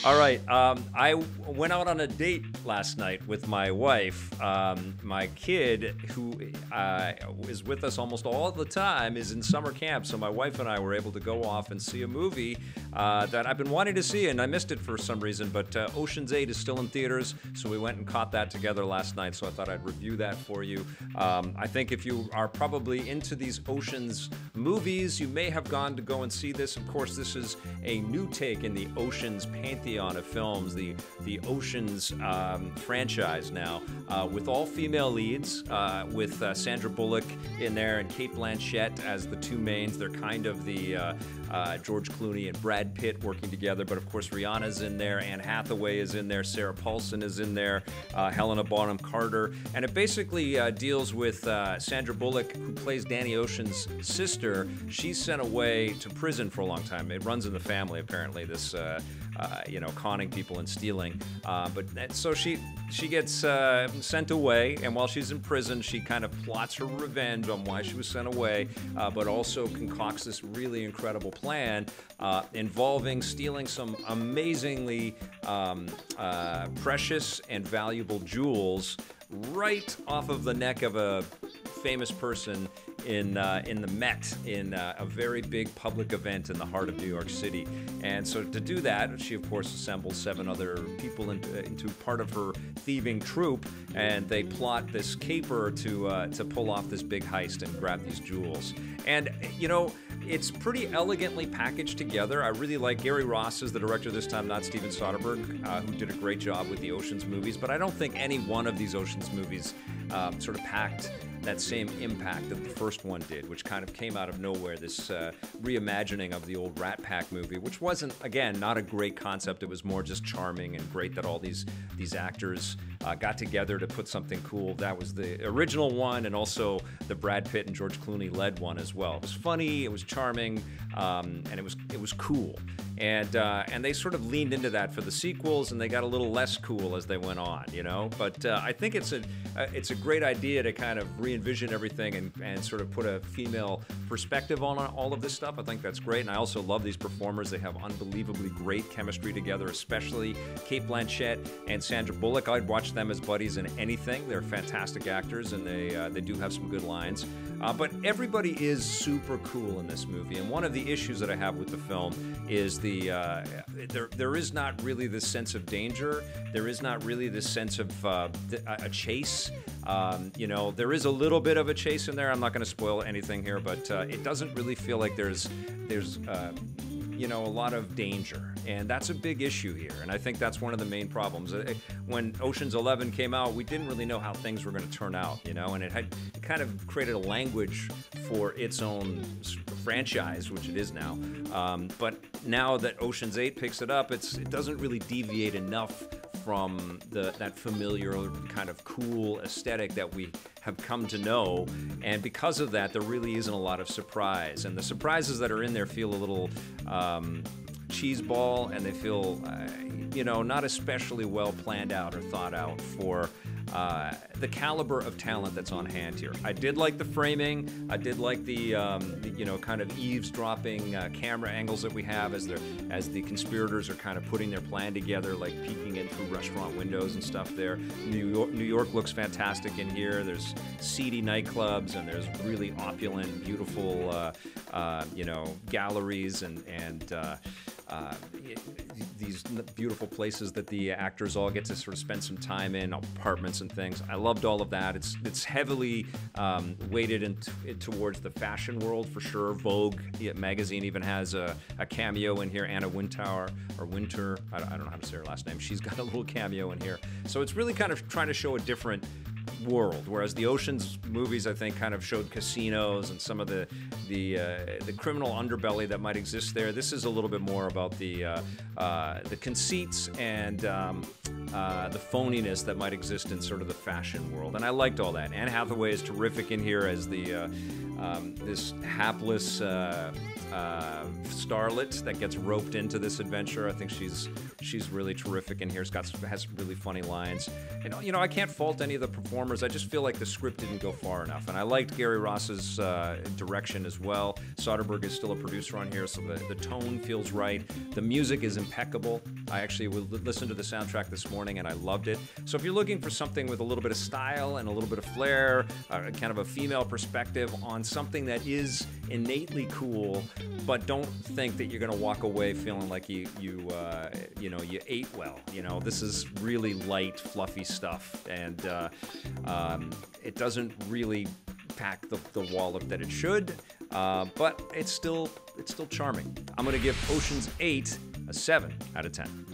All right. I went out on a date last night with my wife. My kid, who is with us almost all the time, is in summer camp. So my wife and I were able to go off and see a movie that I've been wanting to see, and I missed it for some reason. But Ocean's 8 is still in theaters, so we went and caught that together last night. So I thought I'd review that for you. I think if you are probably into these Ocean's movies, you may have gone to go and see this. Of course, this is a new take in the Ocean's pantheon of films, the Ocean's franchise now, with all female leads, with Sandra Bullock in there and Cate Blanchett as the two mains. They're kind of the George Clooney and Brad Pitt working together, but of course Rihanna's in there, Anne Hathaway is in there, Sarah Paulson is in there, Helena Bonham Carter, and it basically deals with Sandra Bullock, who plays Danny Ocean's sister. She's sent away to prison for a long time. It runs in the family, apparently, this conning people and stealing. So she gets sent away, and while she's in prison, she kind of plots her revenge on why she was sent away, but also concocts this really incredible plan involving stealing some amazingly precious and valuable jewels right off of the neck of a famous person in the Met, in a very big public event in the heart of New York City. And so to do that, she of course assembles 7 other people into part of her thieving troupe, and they plot this caper to pull off this big heist and grab these jewels. And it's pretty elegantly packaged together. I really like Gary Ross as the director this time, not Steven Soderbergh, who did a great job with the Ocean's movies, but I don't think any one of these Ocean's movies sort of packed that same impact that the first one did, which kind of came out of nowhere, this reimagining of the old Rat Pack movie, which wasn't, again, not a great concept. It was more just charming and great that all these actors got together to put something cool. That was the original one, and also the Brad Pitt and George Clooney led one as well. It was funny, it was charming, and it was cool. And they sort of leaned into that for the sequels, and they got a little less cool as they went on, But I think it's a great idea to kind of re-envision everything and sort of put a female perspective on all of this stuff. I think that's great, and I also love these performers. They have unbelievably great chemistry together, especially Cate Blanchett and Sandra Bullock. I'd watch them as buddies in anything. They're fantastic actors, and they do have some good lines. But everybody is super cool in this movie, and one of the issues that I have with the film is there is not really this sense of danger. There is not really this sense of a chase. There is a little bit of a chase in there. I'm not going to spoil anything here, but it doesn't really feel like there's a lot of danger, and that's a big issue here, and I think that's one of the main problems. When Ocean's 11 came out, we didn't really know how things were going to turn out, and it kind of created a language for its own franchise, which it is now. But now that Ocean's 8 picks it up, it doesn't really deviate enough from that familiar kind of cool aesthetic that we have come to know, and because of that, there really isn't a lot of surprise, and the surprises that are in there feel a little cheeseball, and they feel not especially well planned out or thought out for the caliber of talent that's on hand here. I did like the framing. I did like the kind of eavesdropping camera angles that we have as the conspirators are kind of putting their plan together, like peeking in through restaurant windows and stuff there. New York looks fantastic in here. There's seedy nightclubs, and there's really opulent, beautiful galleries and these beautiful places that the actors all get to sort of spend some time in, apartments and things. I loved all of that. It's heavily weighted towards the fashion world for sure. Vogue magazine even has a cameo in here. Anna Wintour, or Winter, I don't know how to say her last name. She's got a little cameo in here. So it's really kind of trying to show a different world, whereas the Ocean's movies, I think, kind of showed casinos and some of the criminal underbelly that might exist there. This is a little bit more about the conceits and the phoniness that might exist in sort of the fashion world, and I liked all that. Anne Hathaway is terrific in here as this hapless starlet that gets roped into this adventure. I think she's She's really terrific in here. Has really funny lines. I can't fault any of the performers. I just feel like the script didn't go far enough. And I liked Gary Ross's direction as well. Soderbergh is still a producer on here, so the tone feels right. The music is impeccable. I actually listened to the soundtrack this morning and I loved it. So if you're looking for something with a little bit of style and a little bit of flair, kind of a female perspective on something that is innately cool, but don't think that you're going to walk away feeling like you ate well. This is really light, fluffy stuff, and it doesn't really pack the wallop that it should, but it's still charming. I'm going to give Ocean's 8 a 7 out of 10.